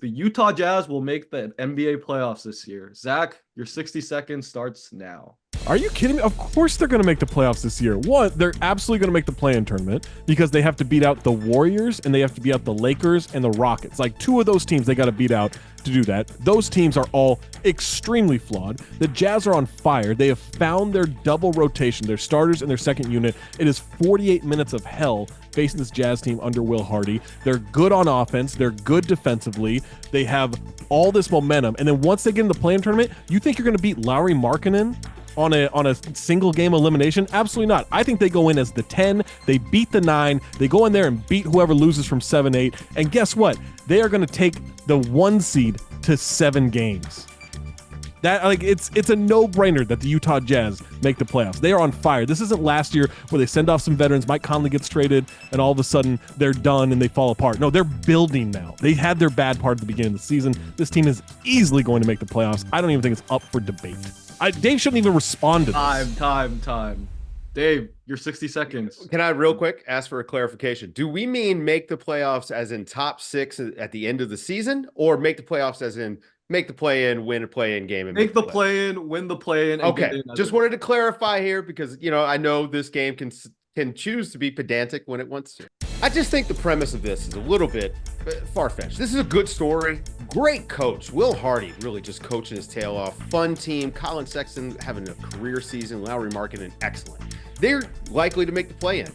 The Utah Jazz will make the NBA playoffs this year. Zach, your 60 seconds starts now. Are you kidding me? Of course they're going to make the playoffs this year. One, they're absolutely going to make the play-in tournament because they have to beat out the Warriors and they have to beat out the Lakers and the Rockets. Like two of those teams they got to beat out to do that. Those teams are all extremely flawed. The Jazz are on fire. They have found their double rotation, their starters and their second unit. It is 48 minutes of hell facing this Jazz team under Will Hardy. They're good on offense. They're good defensively. They have all this momentum. And then once they get in the play-in tournament, you think you're going to beat Lauri Markkanen on a single game elimination? Absolutely not. I think they go in as the 10, they beat the 9, they go in there and beat whoever loses from 7-8, and guess what? They are going to take the 1 seed to 7 games. That it's a no-brainer that the Utah Jazz make the playoffs. They are on fire. This isn't last year where they send off some veterans, Mike Conley gets traded, and all of a sudden they're done and they fall apart. No, they're building now. They had their bad part at the beginning of the season. This team is easily going to make the playoffs. I don't even think it's up for debate. Dave shouldn't even respond to this. Time. Dave, your 60 seconds. Can I real quick ask for a clarification? Do we mean make the playoffs as in top 6 at the end of the season, or make the playoffs as in make the play-in, win a play-in game, and make the play-in, win the play-in? Okay, just wanted to clarify here because, I know this game can choose to be pedantic when it wants to. I just think the premise of this is a little bit far-fetched. This is a good story. Great coach. Will Hardy really just coaching his tail off. Fun team. Colin Sexton having a career season. Lauri Markkanen, excellent. They're likely to make the play-in.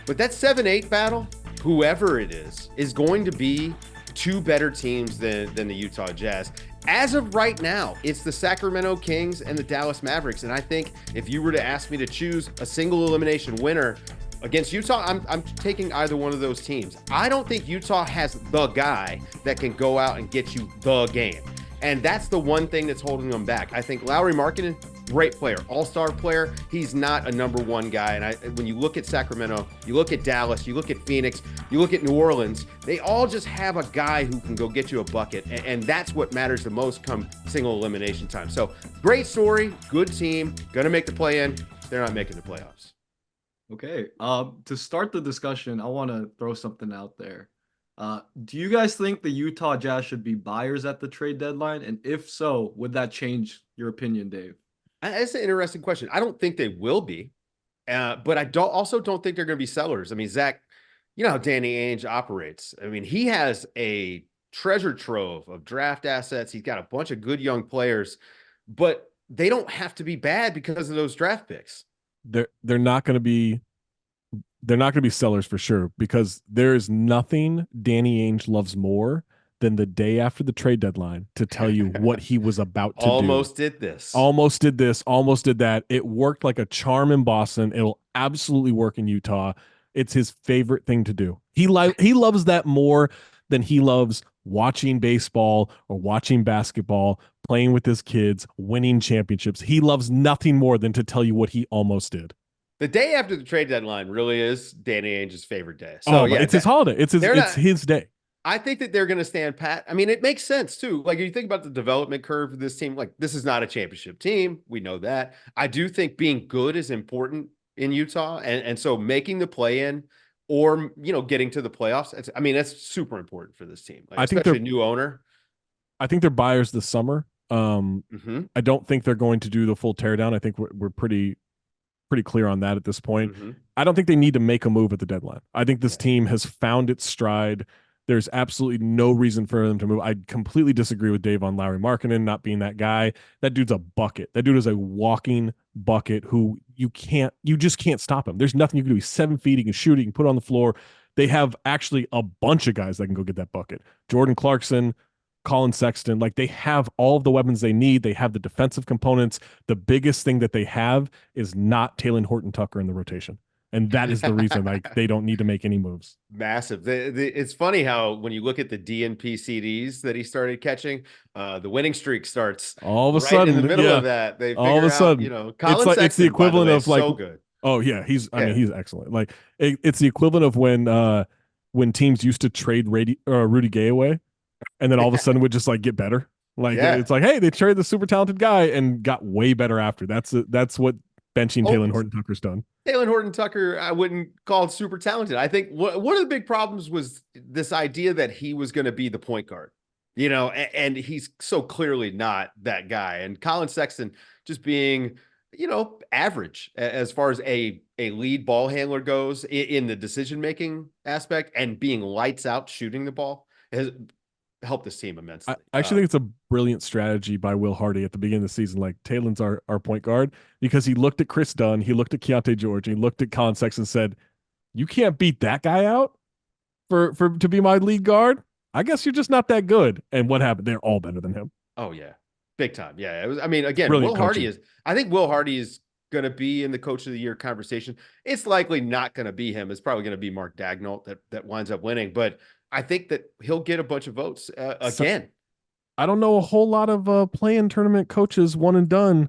But that 7-8 battle, whoever it is going to be 2 better teams than the Utah Jazz. As of right now, it's the Sacramento Kings and the Dallas Mavericks. And I think if you were to ask me to choose a single elimination winner against Utah, I'm taking either one of those teams. I don't think Utah has the guy that can go out and get you the game. And that's the one thing that's holding them back. I think Lauri Markkanen, great player, all-star player. He's not a number 1 guy. And when you look at Sacramento, you look at Dallas, you look at Phoenix, you look at New Orleans, they all just have a guy who can go get you a bucket. And that's what matters the most come single elimination time. So great story, good team, gonna make the play-in. They're not making the playoffs. Okay. To start the discussion, I want to throw something out there. Do you guys think the Utah Jazz should be buyers at the trade deadline? And if so, would that change your opinion, Dave? That's an interesting question. I don't think they will be, but I also don't think they're going to be sellers. I mean, Zach, you know how Danny Ainge operates. I mean, he has a treasure trove of draft assets. He's got a bunch of good young players, but they don't have to be bad because of those draft picks. They're not going to be sellers for sure, because there is nothing Danny Ainge loves more than the day after the trade deadline to tell you what he was about to almost do. Did this. Almost did this. Almost did that. It worked like a charm in Boston. It'll absolutely work in Utah. It's his favorite thing to do. He loves that more than he loves watching baseball or watching basketball, playing with his kids, winning championships. He loves nothing more than to tell you what he almost did. The day after the trade deadline really is Danny Ainge's favorite day. So yeah, it's his holiday. It's his day. I think that they're going to stand pat. I mean, it makes sense too. Like, you think about the development curve of this team, like, this is not a championship team. We know that. I do think being good is important in Utah. And so making the play-in or, getting to the playoffs, that's super important for this team. Like, I think especially a new owner. I think they're buyers this summer. I don't think they're going to do the full teardown. I think we're pretty clear on that at this point. I don't think they need to make a move at the deadline. I think this team has found its stride. There's absolutely no reason for them to move. I completely disagree with Dave on Lauri Markkanen not being that guy. That dude's a bucket. That dude is a walking bucket who you just can't stop him. There's nothing you can do. He's 7 feet. He can shoot. He can put it on the floor. They have actually a bunch of guys that can go get that bucket. Jordan Clarkson, Colin Sexton, like, they have all of the weapons they need. They have the defensive components. The biggest thing that they have is not Talen Horton-Tucker in the rotation. And that is the reason, like, they don't need to make any moves. Massive. It's funny how when you look at the DNP CDs that he started catching, the winning streak starts all of a sudden in the middle of that. They all of a sudden, Colin Sexton, it's the equivalent of like, so good. Oh yeah, he's excellent. Like, it's the equivalent of when teams used to trade Rudy Gay away, and then all of a sudden would just like get better. Like, it's like, hey, they traded the super talented guy and got way better after. That's what benching Talen Horton-Tucker's done. Talen Horton-Tucker, I wouldn't call it super talented. I think one of the big problems was this idea that he was going to be the point guard. you know, and he's so clearly not that guy. And Colin Sexton just being, you know, average as far as a lead ball handler goes in the decision making aspect, and being lights out shooting the ball has helped this team immensely. I actually think it's a brilliant strategy by Will Hardy at the beginning of the season. Like, Talen's our point guard, because he looked at Chris Dunn, he looked at Keontae George, and he looked at Colin Sexton and said, "You can't beat that guy out for to be my lead guard. I guess you're just not that good." And what happened? They're all better than him. Oh yeah, big time. Yeah, it was. I mean, again, Brilliant Will Hardy coaching. is. I think Will Hardy is going to be in the Coach of the Year conversation. It's likely not going to be him. It's probably going to be Mark Dagnall that winds up winning. But I think that he'll get a bunch of votes again. I don't know a whole lot of play-in tournament coaches, one and done,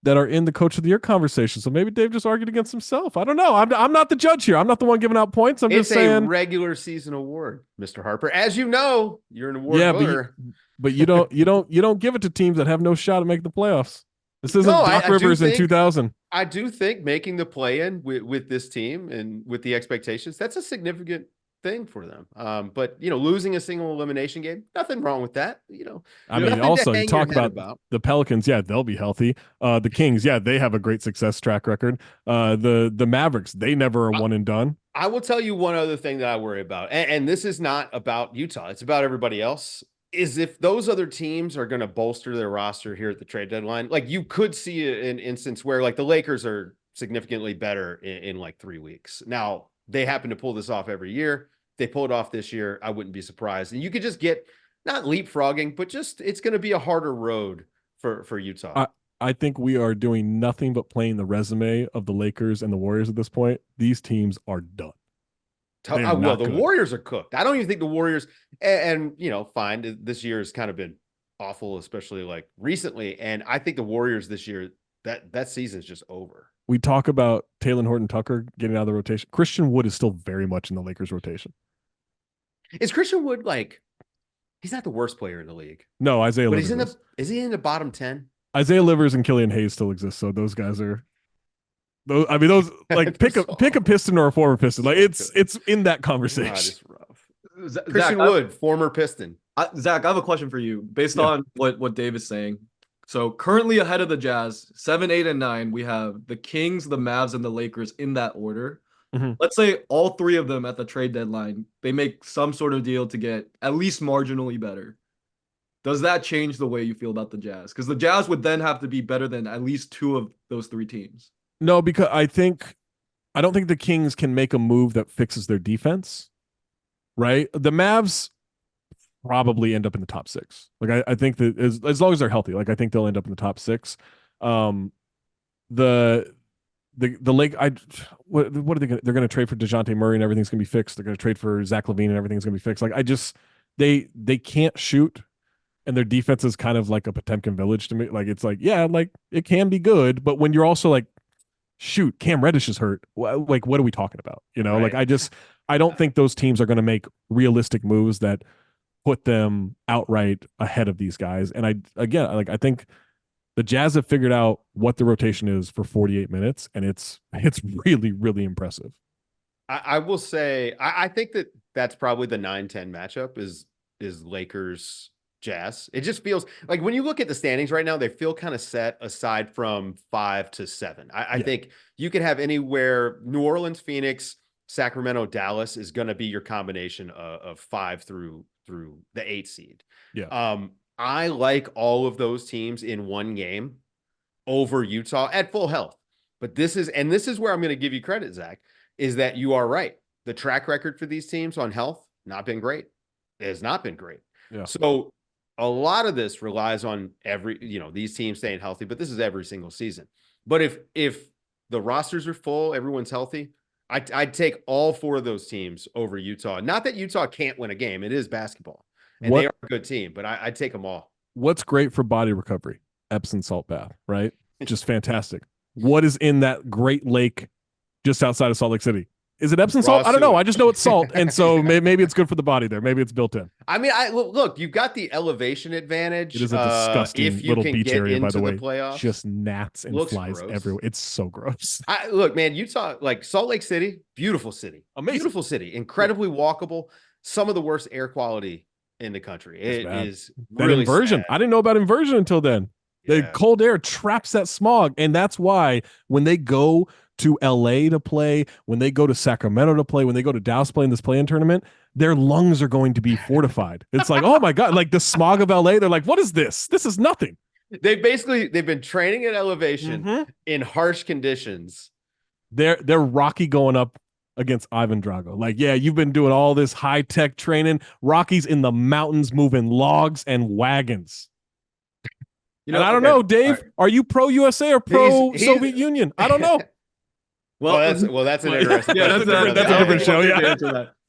that are in the Coach of the Year conversation. So maybe Dave just argued against himself. I don't know. I'm not the judge here. I'm not the one giving out points. I'm It's just saying, a regular season award, Mr. Harper. As you know, you're an award yeah, voter. but you don't give it to teams that have no shot at making the playoffs. This isn't No, Doc I do Rivers in think- 2000. I do think making the play-in with this team and with the expectations, that's a significant thing for them. But you know, losing a single elimination game, nothing wrong with that. You know, I mean, nothing to also hang you your talk head about the Pelicans. Yeah, they'll be healthy. The Kings, yeah, they have a great success track record. The Mavericks, they never are one and done. I will tell you one other thing that I worry about, and this is not about Utah, it's about everybody else, is if those other teams are going to bolster their roster here at the trade deadline. Like, you could see an instance where, like, the Lakers are significantly better in like 3 weeks. Now, they happen to pull this off every year. They pull it off this year, I wouldn't be surprised. And you could just get, not leapfrogging, but just, it's going to be a harder road for Utah. I think we are doing nothing but playing the resume of the Lakers and the Warriors at this point. These teams are done. They are Well, not the good. Warriors are cooked. I don't even think the Warriors, and you know, fine, this year has kind of been awful, especially like recently. And I think the Warriors this year, that season is just over. We talk about Taylor Horton Tucker getting out of the rotation. Christian Wood is still very much in the Lakers rotation. Is Christian Wood like, he's not the worst player in the league, No, Isaiah but Livers. he's is he in the bottom 10? Isaiah Livers and Killian Hayes still exist, so those guys are those. I mean, those like pick a Piston or a former Piston. Like it's in that God, conversation. it's rough. Zach, Christian Wood, former Piston. Zach, I have a question for you based Yeah. on what Dave is saying. So currently ahead of the Jazz, 7, 8, and 9, we have the Kings, the Mavs, and the Lakers in that order. Mhm. Let's say all three of them at the trade deadline, they make some sort of deal to get at least marginally better. Does that change the way you feel about the Jazz? Because the Jazz would then have to be better than at least two of those three teams. No, because I don't think the Kings can make a move that fixes their defense. Right? The Mavs probably end up in the top 6. Like I think that as long as they're healthy, like I think they'll end up in the top 6. The Lake, what are they going to? They're going to trade for DeJounte Murray and everything's going to be fixed. They're going to trade for Zach LaVine and everything's going to be fixed. Like they can't shoot, and their defense is kind of like a Potemkin Village to me. Like it's like, yeah, like it can be good, but when you're also like, shoot, Cam Reddish is hurt. Like, what are we talking about? You know, Right. like I don't think those teams are going to make realistic moves that put them outright ahead of these guys. And I think the Jazz have figured out what the rotation is for 48 minutes, and it's really, really impressive. I will say, I think that's probably the 9-10 matchup is Lakers Jazz. It just feels like when you look at the standings right now, they feel kind of set aside from 5 to 7. I think you could have anywhere. New Orleans, Phoenix, Sacramento, Dallas is going to be your combination of 5 through the 8 seed. Yeah. I like all of those teams in one game over Utah at full health. But this is where I'm going to give you credit, Zach, is that you are right. The track record for these teams on health, not been great. It has not been great. Yeah. So a lot of this relies on these teams staying healthy, but this is every single season. But if the rosters are full, everyone's healthy, I'd take all 4 of those teams over Utah. Not that Utah can't win a game. It is basketball. And they are a good team, but I'd take them all. What's great for body recovery? Epsom salt bath, right? Just fantastic. What is in that great lake just outside of Salt Lake City? Is it Epsom salt? I don't know. I just know it's salt, and so maybe it's good for the body there. Maybe it's built in. I mean, look, you've got the elevation advantage. It is a disgusting if you little can beach get area, by into the way. playoffs. Just gnats and Looks flies gross. everywhere. It's so gross. Look, man, Utah, like Salt Lake City, beautiful city, Amazing. beautiful city, incredibly walkable. Some of the worst air quality in the country. It's It bad. is That really inversion. sad. I didn't know about inversion until then. The Yeah. cold air traps that smog. And that's why when they go to LA to play, when they go to Sacramento to play, when they go to Dallas to play in this play-in tournament, their lungs are going to be fortified. It's like, oh my God, like the smog of LA, they're like, what is this? This is nothing. They've been training at elevation in harsh conditions. They're Rocky going up against Ivan Drago. Like, yeah, you've been doing all this high-tech training. Rocky's in the mountains moving logs and wagons. You And I don't know, Dave, all right. are you pro-USA or He's- pro-Soviet Union? I don't know. Well, that's an interesting. Yeah, question that's for a another different day. show, yeah. Answer that.